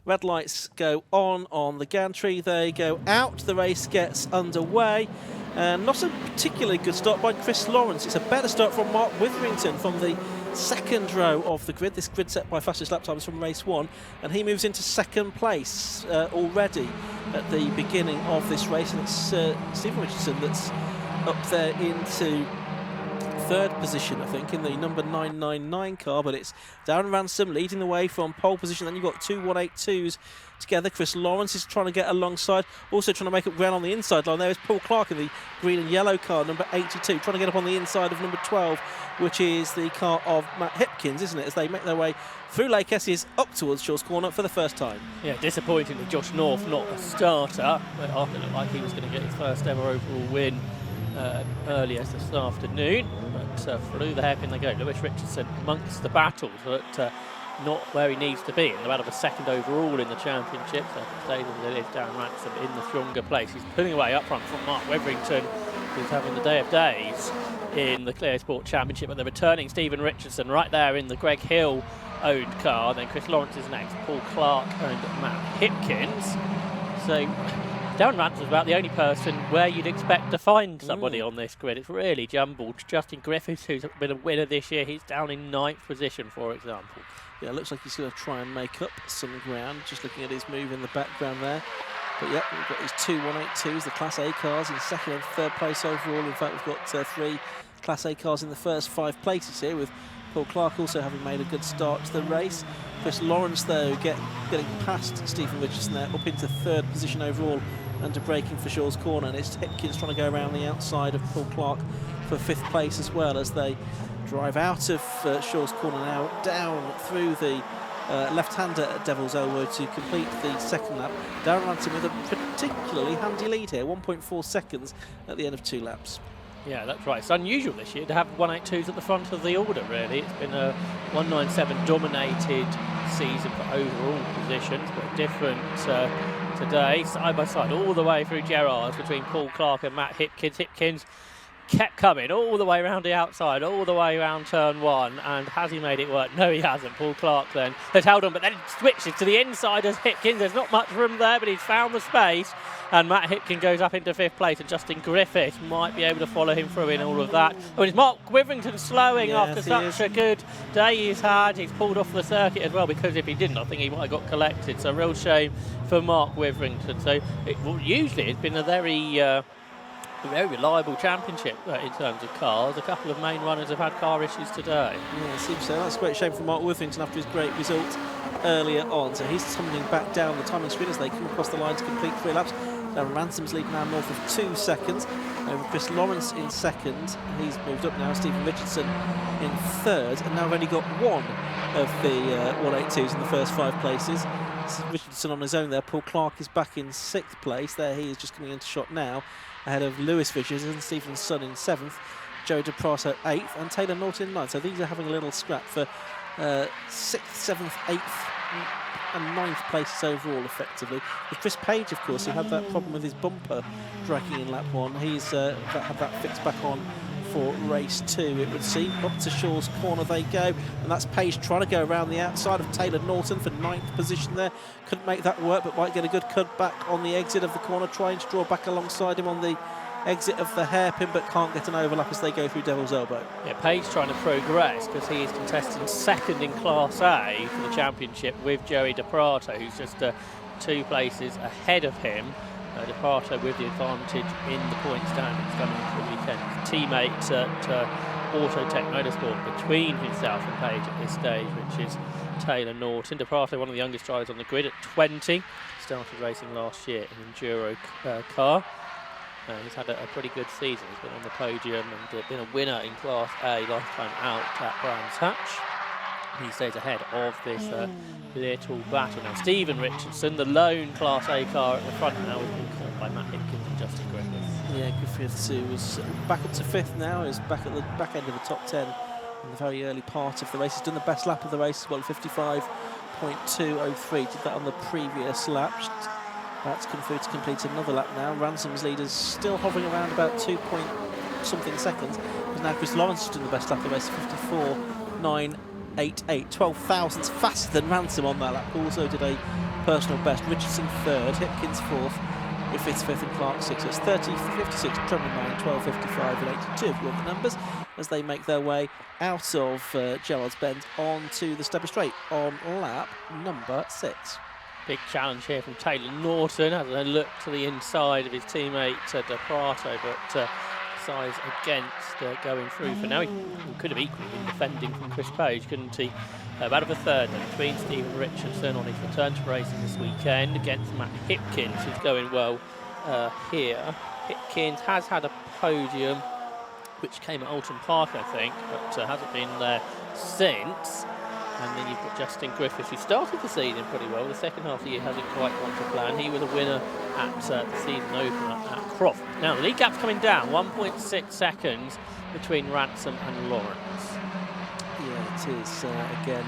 Red lights go on the gantry. They go out. The race gets underway. Not a particularly good start by Chris Lawrence. It's a better start from Mark Witherington from the second row of the grid. This grid set by fastest lap times from race 1, and he moves into second place already at the beginning of this race. And it's Stephen Richardson that's up there into third position, I think, in the number 999 car, but it's Darren Ransom leading the way from pole position. Then you've got two 182s together. Chris Lawrence is trying to get alongside, also trying to make up ground on the inside line. There is Paul Clark in the green and yellow car, number 82, trying to get up on the inside of number 12, which is the car of Matt Hipkins, isn't it, as they make their way through Lake Esses up towards Shaw's Corner for the first time. Yeah, disappointingly, Josh North not a starter, but after it looked like he was going to get his first ever overall win earlier this afternoon, but through the hairpin they go. Lewis Richardson amongst the battles, but not where he needs to be, in the battle for second overall in the championship. So stays as it is, Darren Ransom in the stronger place. He's pulling away up front from Mark Witherington, who's having the day of days in the Clio Sport Championship, but they're returning Stephen Richardson right there in the Greg Hill owned car. Then Chris Lawrence is next, Paul Clark and Matt Hipkins. So Darren Ransom is about the only person where you'd expect to find somebody on this grid. It's really jumbled. Justin Griffiths, who's been a winner this year, he's down in 9th position, for example. Yeah, it looks like he's going to try and make up some ground, just looking at his move in the background there. But yeah, we've got these two 182s, the Class A cars in second and third place overall. In fact, we've got 3 Class A cars in the first 5 places here, with Paul Clark also having made a good start to the race. Chris Lawrence, though, getting past Stephen Richardson there, up into third position overall, under braking for Shaw's Corner, and it's Hipkins trying to go around the outside of Paul Clark for 5th place as well, as they drive out of Shaw's Corner now, down through the left-hander at Devil's Elbow to complete the second lap. Darren Ransom with a particularly handy lead here, 1.4 seconds at the end of 2 laps. Yeah, that's right. It's unusual this year to have 182s at the front of the order, really. It's been a 197 dominated season for overall positions, but different today, side by side, all the way through Gerrards between Paul Clark and Matt Hipkins. Hipkins kept coming all the way around the outside, all the way around turn 1, and has he made it work? No, he hasn't. Paul Clark then has held on, but then switches to the inside as Hipkins. There's not much room there, but he's found the space, and Matt Hipkins goes up into 5th place, and Justin Griffiths might be able to follow him through in all of that. Oh, and it's Mark Witherington slowing after such a good day he's had. He's pulled off the circuit as well, because if he didn't, I think he might have got collected. So real shame for Mark Witherington. So usually it's been a very reliable championship in terms of cars. A couple of main runners have had car issues today. Yeah, it seems so. That's a great shame for Mark Witherington after his great result earlier on. So he's tumbling back down the timing screen as they come across the line to complete 3 laps. Darren Ransom's lead now north of 2 seconds over Chris Lawrence in second. He's moved up now. Stephen Richardson in third, and now we've only got 1 of the 182s in the first 5 places. Richardson on his own there. Paul Clark is back in 6th place. There he is, just coming into shot now, ahead of Lewis Richardson, Stephen Sun in 7th, Joe DePrato 8th, and Taylor Norton in 9th. So these are having a little scrap for 6th, 7th, 8th and 9th places overall, effectively. With Chris Page, of course, who had that problem with his bumper dragging in lap 1. He's had that fixed back on for race 2, it would seem. Up to Shaw's Corner they go, and that's Page trying to go around the outside of Taylor Norton for 9th position there. Couldn't make that work, but might get a good cut back on the exit of the corner, trying to draw back alongside him on the exit of the hairpin, but can't get an overlap as they go through Devil's Elbow. Yeah, Page trying to progress, because he is contesting 2nd in Class A for the championship with Joey DePrato, who's just 2 places ahead of him. DePrato with the advantage in the point standings coming into the weekend. Teammate at Autotech Motorsport between himself and Page at this stage, which is Taylor Norton. DePrato, one of the youngest drivers on the grid at 20. Started racing last year in an Enduro car. He's had a pretty good season. He's been on the podium and been a winner in Class A lifetime out at Brands Hatch. He stays ahead of this little battle. Now Stephen Richardson, the lone Class A car at the front now, has been caught by Matt Hipkins and Justin Griffiths. Yeah, Griffiths, who was back up to 5th now, is back at the back end of the top 10 in the very early part of the race. He's done the best lap of the race as well, 55.203. Did that on the previous lap. That's come through to complete another lap now. Ransom's lead is still hovering around about 2 point something seconds. Because now Chris Lawrence has done the best lap of the race, 54.988, 12 thousandths faster than Ransom on that lap. Also did a personal best. Richardson third, Hipkins fourth, Griffiths fifth and Clark sixth. It's 30.56, treble 9, 12.55 and 82 if you want the numbers, as they make their way out of Gerrard's Bend onto the Stubby Straight on lap number 6. Big challenge here from Taylor Norton as a look to the inside of his teammate De Prato, but size against going through for now. He could have equally been defending from Chris Page, couldn't he? Out of a third then between Stephen Richardson on his return to racing this weekend against Matt Hipkins, who's going well here. Hipkins has had a podium which came at Alton Park, I think, but hasn't been there since. And then you've got Justin Griffiths, who started the season pretty well. The second half of the year hasn't quite gone to plan. He was a winner at the season opener at Croft. Now the lead gap's coming down, 1.6 seconds between Ransom and Lawrence. Yeah, it is again.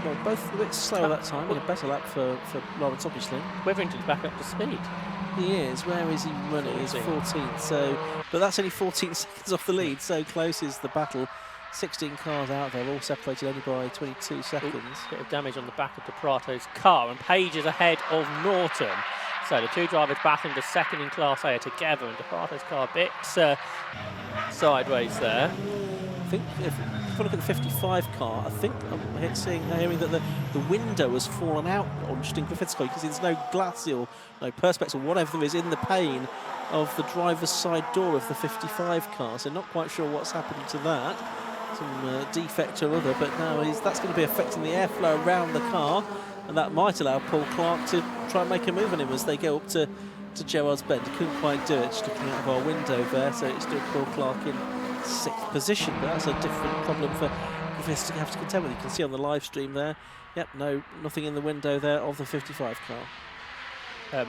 Well, both a bit slower that time, and a better lap for Lawrence, obviously. Witherington's back up to speed. He is. Where is he running? He's 14th. So, but that's only 14 seconds off the lead. So close is the battle. 16 cars out there, all separated only by 22 seconds. Bit of damage on the back of De Prato's car, and Page is ahead of Norton. So the two drivers battling the second in Class A are together, and De Prato's car a bit sideways there. I think if you look at the 55 car, I think I'm hearing that the window has fallen out on Justin Griffith's car because there's no glass or no perspex or whatever there is in the pane of the driver's side door of the 55 car. So not quite sure what's happened to that. Some defect or other, but now that's going to be affecting the airflow around the car, and that might allow Paul Clark to try and make a move on him as they go up to Gerrard's Bend. He couldn't quite do it, just looking out of our window there, so it's still Paul Clark in 6th position, but that's a different problem for Griffiths to have to contend with. You can see on the live stream there, yep, nothing in the window there of the 55 car.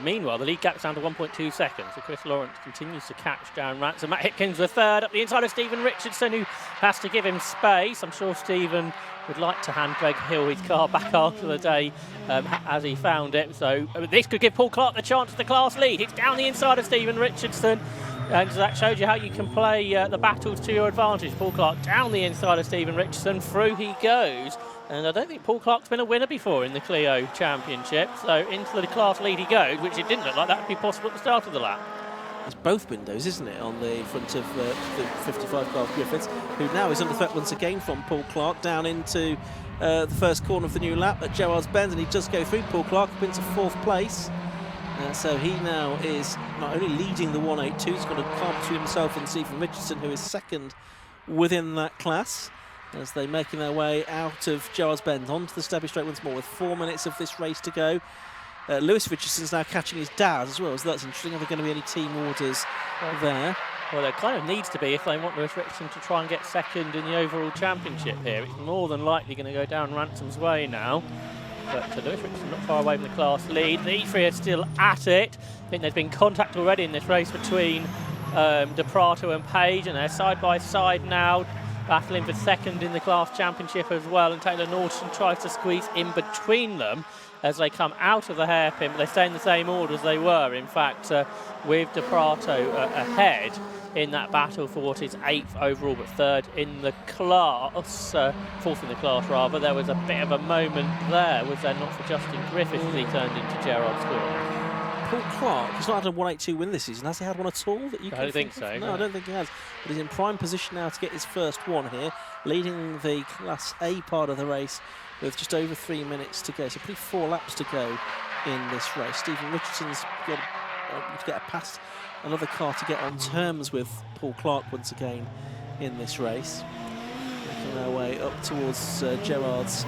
Meanwhile, the lead gap's down to 1.2 seconds, so Chris Lawrence continues to catch down Ransom. Matt Hipkins the third, up the inside of Stephen Richardson, who has to give him space. I'm sure Stephen would like to hand Greg Hill his car back after the day as he found it. So this could give Paul Clark the chance of the class lead. It's down the inside of Stephen Richardson, and that shows you how you can play the battles to your advantage. Paul Clark down the inside of Stephen Richardson, through he goes. And I don't think Paul Clark's been a winner before in the Clio Championship. So into the class lead he goes, which it didn't look like that would be possible at the start of the lap. It's both windows, isn't it, on the front of the 55 car of Griffiths, who now is under threat once again from Paul Clark down into the first corner of the new lap at Gerrard's Bend, and he does go through Paul Clark up into 4th place. So he now is not only leading the 182, he's got a car between himself and Stephen Richardson, who is 2nd within that class, as they're making their way out of Gerrard's Bend onto the Stubby Straight once more with 4 minutes of this race to go. Lewis Richardson's now catching his dad as well, so that's interesting. Are there going to be any team orders there? Well, there kind of needs to be if they want Lewis Richardson to try and get 2nd in the overall championship here. It's more than likely going to go down Ransom's way now. But Lewis Richardson not far away from the class lead. The E3 are still at it. I think there's been contact already in this race between De Prato and Page, and they're side by side now, battling for 2nd in the class championship as well. And Taylor Norton tries to squeeze in between them as they come out of the hairpin, but they stay in the same order as they were. In fact, with De Prato ahead in that battle for what is 8th overall, but 3rd in the class, 4th in the class rather. There was a bit of a moment there, was there not, for Justin Griffiths as he turned into Gerrard's score. Paul Clark has not had a 182 win this season. Has he had one at all? That you I don't think so. No, I don't think he has. But he's in prime position now to get his first one here, leading the Class A part of the race with just over 3 minutes to go. So pretty 4 laps to go in this race. Stephen Richardson's got to get past another car to get on terms with Paul Clark once again in this race. Making their way up towards Gerrard's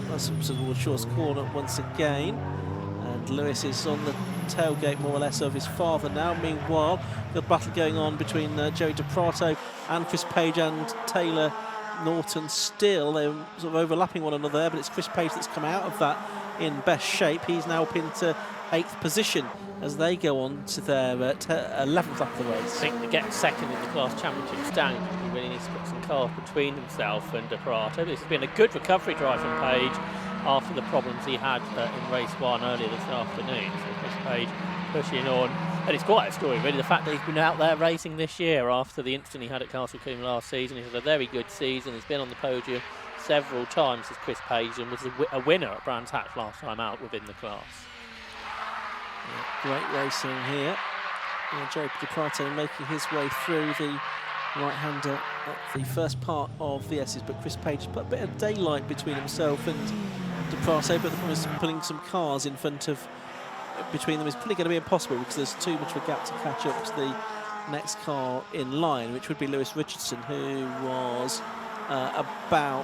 towards Shaw's corner once again. And Lewis is on the tailgate more or less of his father now. Meanwhile, the battle going on between Joey De Prato and Chris Page and Taylor Norton still. They're sort of overlapping one another there, but it's Chris Page that's come out of that in best shape. He's now up into 8th position as they go on to their 11th lap of the race. I think to get 2nd in the class championship standing, he really needs to put some cars between himself and De Prato. This has been a good recovery drive from Page after the problems he had in race 1 earlier this afternoon. So Chris Page pushing on. And it's quite a story, really, the fact that he's been out there racing this year after the incident he had at Castle Combe last season. He's had a very good season. He's been on the podium several times as Chris Page and was a winner at Brands Hatch last time out within the class. Yeah, great racing here. Joe DiPrato making his way through the right-hander at the first part of VS's, but Chris Page has put a bit of daylight between himself and DiPrato, but the problem is putting some cars in front of between them is probably going to be impossible because there's too much of a gap to catch up to the next car in line, which would be Lewis Richardson, who was about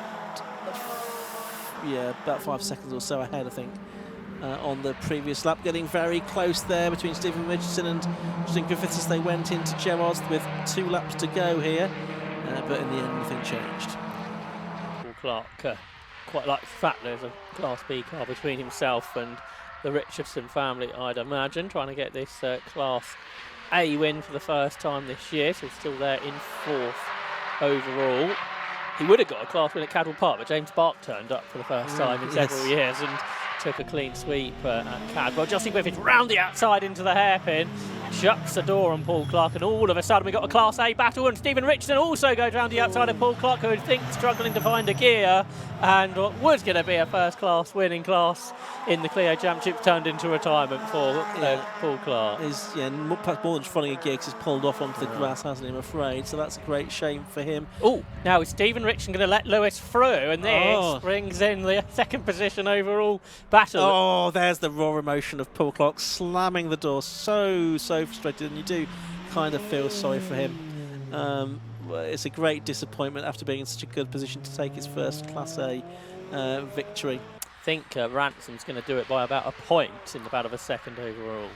5 seconds or so ahead, I think, on the previous lap. Getting very close there between Stephen Richardson and Justin Griffiths as they went into Gerrard's with 2 laps to go here, but in the end nothing changed. Paul Clark quite likes the fact there's a Class B car between himself and the Richardson family, I'd imagine, trying to get this Class A win for the first time this year, so he's still there in 4th overall. He would have got a Class win at Cadwell Park, but James Bark turned up for the first time in several years and took a clean sweep at Cadwell. Justin Griffiths round the outside into the hairpin, shuts the door on Paul Clark, and all of a sudden we got a Class A battle, and Stephen Richardson also goes round the outside of Paul Clark, who I think struggling to find a gear, and what was going to be a first class winning class in the Clio Championship turned into retirement for Paul Clark. Perhaps more than just finding a gear because he's pulled off onto the grass, hasn't he, I'm afraid, so that's a great shame for him. Oh, now is Stephen Richardson going to let Lewis through, and this brings in the 2nd position overall battle. Oh, there's the raw emotion of Paul Clark slamming the door, so frustrated, and you do kind of feel sorry for him. It's a great disappointment after being in such a good position to take his first Class A victory. I think Ransom's going to do it by about a point in about of a 2nd overall.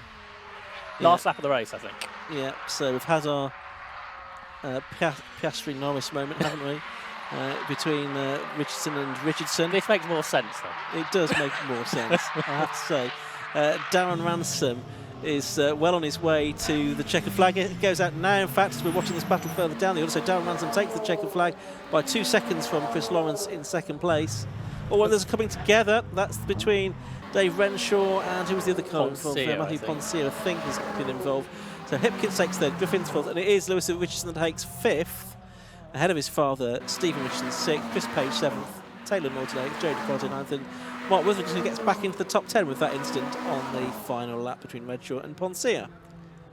Last lap of the race, I think. Yeah, so we've had our Piastri-Norris moment, haven't we? Between Richardson and Richardson. This makes more sense, though. It does make more sense, I have to say. Darren Ransom is well on his way to the checkered flag. It goes out now, in fact, as we're watching this battle further down the order. So Darren Ransom takes the checkered flag by 2 seconds from Chris Lawrence in 2nd place. Oh, well, there's coming together. That's between Dave Renshaw and who was the other car involved? Matthew Poncio, I think, has been involved. So Hipkins takes 3rd, Griffin's 4th, and it is Lewis Richardson that takes 5th, ahead of his father, Stephen Richardson 6th, Chris Page 7th, Taylor Norton 8th, Joe DiPrato 9th, and Mark Witherington gets back into the top 10 with that incident on the final lap between Renshaw and Poncio.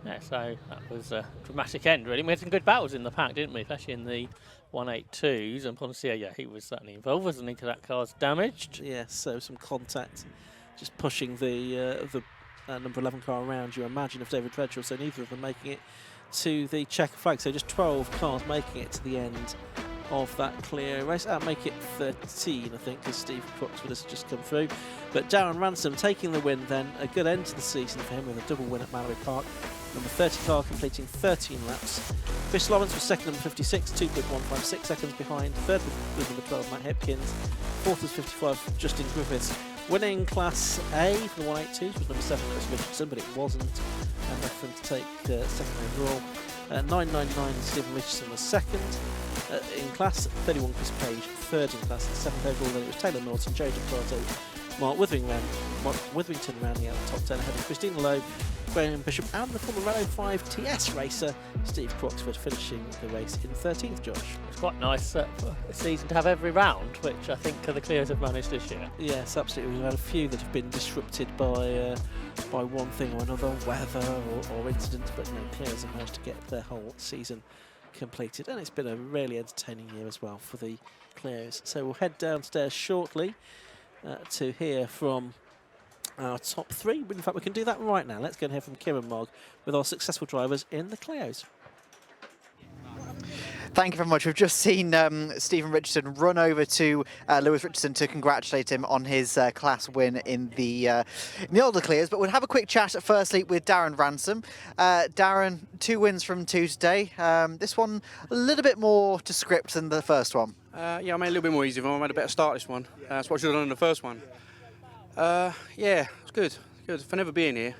Yeah, so that was a dramatic end, really. We had some good battles in the pack, didn't we? Especially in the 182s, and Poncio, he was certainly involved, wasn't he, till that car's damaged? Yes, so some contact, just pushing the number 11 car around, you imagine, of David Renshaw, so neither of them making it to the checkered flag. So just 12 cars making it to the end of that Clio race. That'll make it 13, I think, because Steve Croxford has just come through. But Darren Ransom taking the win then, a good end to the season for him with a double win at Mallory Park. Number 30 car completing 13 laps. Chris Lawrence was 2nd, number 56, 2.156 seconds behind. 3rd with number 12, Matt Hipkins. 4th was 55, Justin Griffiths. Winning Class A for the 182s was number 7, Lewis Richardson, but it wasn't enough for him to take 2nd overall. 999, Stephen Richardson was 2nd. In Class 31, Chris Page 3rd in Class 7th overall. Then it was Taylor Norton, Joe DiPrato, Mark Witherington rounding out the top 10 ahead of Christina Lowe, Graham Bishop, and the former Renault 5 TS racer Steve Croxford finishing the race in 13th, Josh. It's quite nice for a season to have every round, which I think the Clios have managed this year. Yes, absolutely. We've had a few that have been disrupted by one thing or another, weather or incidents, but no, Clios have managed to get their whole season completed, and it's been a really entertaining year as well for the Clios. So we'll head downstairs shortly to hear from our top 3. In fact, we can do that right now. Let's go and hear from Kieran Mogg with our successful drivers in the Clios. Thank you very much. We've just seen Stephen Richardson run over to Lewis Richardson to congratulate him on his class win in the older Clios. But we'll have a quick chat firstly with Darren Ransom. Darren, 2 wins from 2 today. This one a little bit more to script than the first one. Yeah, I made a little bit more easy for him. I made a better start this one. That's what I should have done in the first one. Yeah, it's good. Good. For never being here,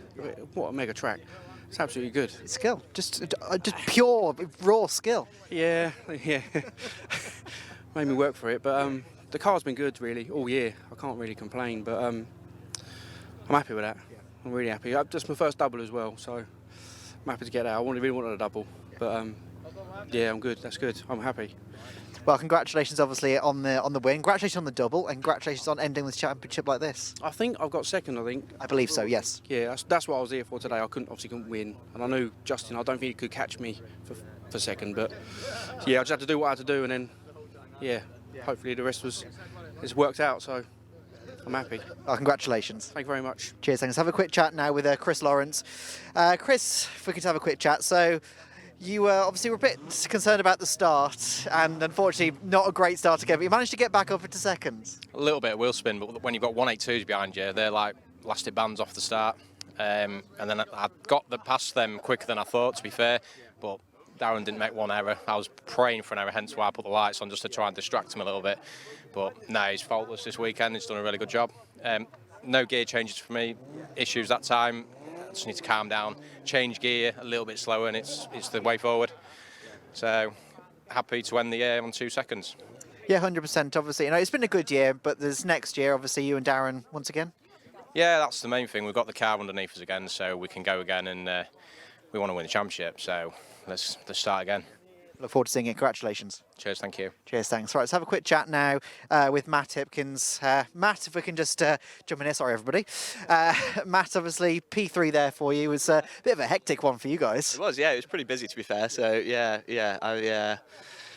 what a mega track. It's absolutely good. Skill, just pure, raw skill. Yeah. Made me work for it, but the car's been good really all year. I can't really complain, but I'm happy with that. I'm really happy. That's my first double as well, so I'm happy to get that. I really wanted a double, but yeah, I'm good. That's good. I'm happy. Well, congratulations, obviously, on the win. Congratulations on the double, and congratulations on ending this championship like this. I think I've got second, I think. I believe so, yes. Yeah, that's what I was here for today. I obviously couldn't win. And I knew Justin, I don't think he could catch me for second. But yeah, I just had to do what I had to do. And then, yeah, hopefully the rest it's worked out. So I'm happy. Well, congratulations. Thank you very much. Cheers, thanks. Have a quick chat now with Chris Lawrence. Chris, if we could have a quick chat. So you obviously were a bit concerned about the start, and unfortunately not a great start again, but you managed to get back up into seconds. A little bit of wheel spin, but when you've got 182s behind you, they're like elastic bands off the start. And then I got past them quicker than I thought, to be fair, but Darren didn't make one error. I was praying for an error, hence why I put the lights on, just to try and distract him a little bit. But no, he's faultless this weekend. He's done a really good job. No gear changes for me, issues that time. I just need to calm down, change gear a little bit slower, and it's the way forward. So happy to end the year on 2 seconds. Yeah, 100%. Obviously, it's been a good year, but there's next year, obviously, you and Darren once again. Yeah, that's the main thing. We've got the car underneath us again, so we can go again, and we want to win the championship. So let's start again. Look forward to seeing it. Congratulations. Cheers, thank you. Cheers, thanks. Right, let's have a quick chat now with Matt Hipkins. Matt, if we can just jump in here. Sorry, everybody. Matt, obviously, P3 there for you. It was a bit of a hectic one for you guys. It was, yeah. It was pretty busy, to be fair. So, yeah. I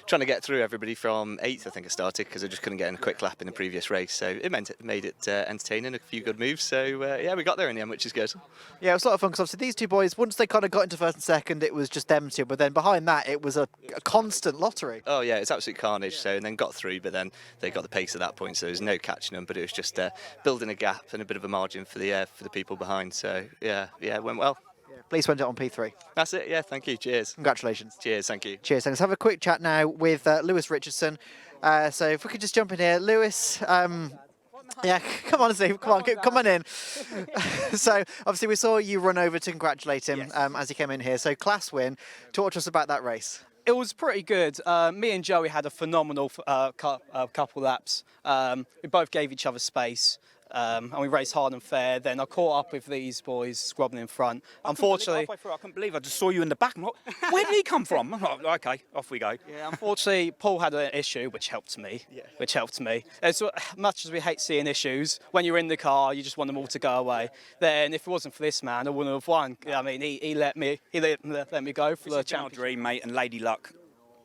trying to get through everybody from 8th, I think I started, because I just couldn't get in a quick lap in the previous race. So it made it entertaining, a few good moves. So, yeah, we got there in the end, which is good. Yeah, it was a lot of fun, because obviously these two boys, once they kind of got into first and second, it was just them two. But then behind that, it was a constant lottery. Oh, yeah, it's absolute carnage. So, and then got through, but then they got the pace at that point. So there was no catching them, but it was just building a gap and a bit of a margin for the people behind. So, yeah, it went well. Please went it on P3. That's it, yeah, thank you. Cheers. Congratulations. Cheers, thank you. Cheers. Let's have a quick chat now with Lewis Richardson. So if we could just jump in here. Lewis, yeah, come on, Steve. Come on in. So obviously we saw you run over to congratulate him as he came in here. So class win. Talk to us about that race. It was pretty good. Me and Joey had a phenomenal couple laps. We both gave each other space. And we raced hard and fair. Then I caught up with these boys squabbling in front. Unfortunately, halfway through, I couldn't believe I just saw you in the back. I'm like, where did he come from? I'm like, okay, off we go. Yeah, unfortunately, Paul had an issue, which helped me. As much as we hate seeing issues, when you're in the car, you just want them all to go away. Then, if it wasn't for this man, I wouldn't have won. I mean, he let me go for the championship. Dream, mate, and Lady Luck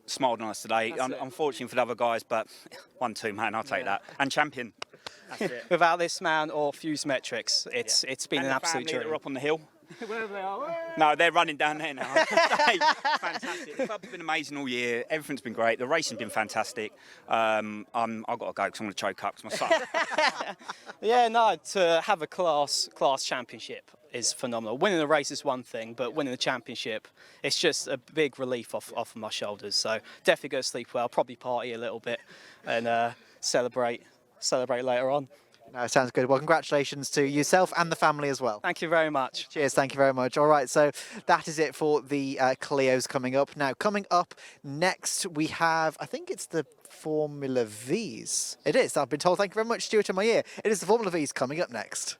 smiled on us today. Unfortunately for the other guys, but 1-2, man, I'll take that. And champion. That's it. Without this man or Fuse Metrics, it's been and an absolute dream. They're up on the hill. Wherever they are. No, they're running down there now. Fantastic. The club's been amazing all year. Everything's been great. The racing's been fantastic. I've got to go because I'm going to choke up because my son. Yeah, no, to have a class championship is phenomenal. Winning the race is one thing, but winning the championship, it's just a big relief off of my shoulders. So definitely go to sleep well, probably party a little bit, and celebrate later on. No, sounds good. Well, congratulations to yourself and the family as well. Thank you very much. Cheers, thank you very much. All right, so that is it for the Clios coming up. Now, coming up next, we have, I think it's the Formula Vs. It is, I've been told. Thank you very much, Stuart, in my ear. It is the Formula Vs coming up next.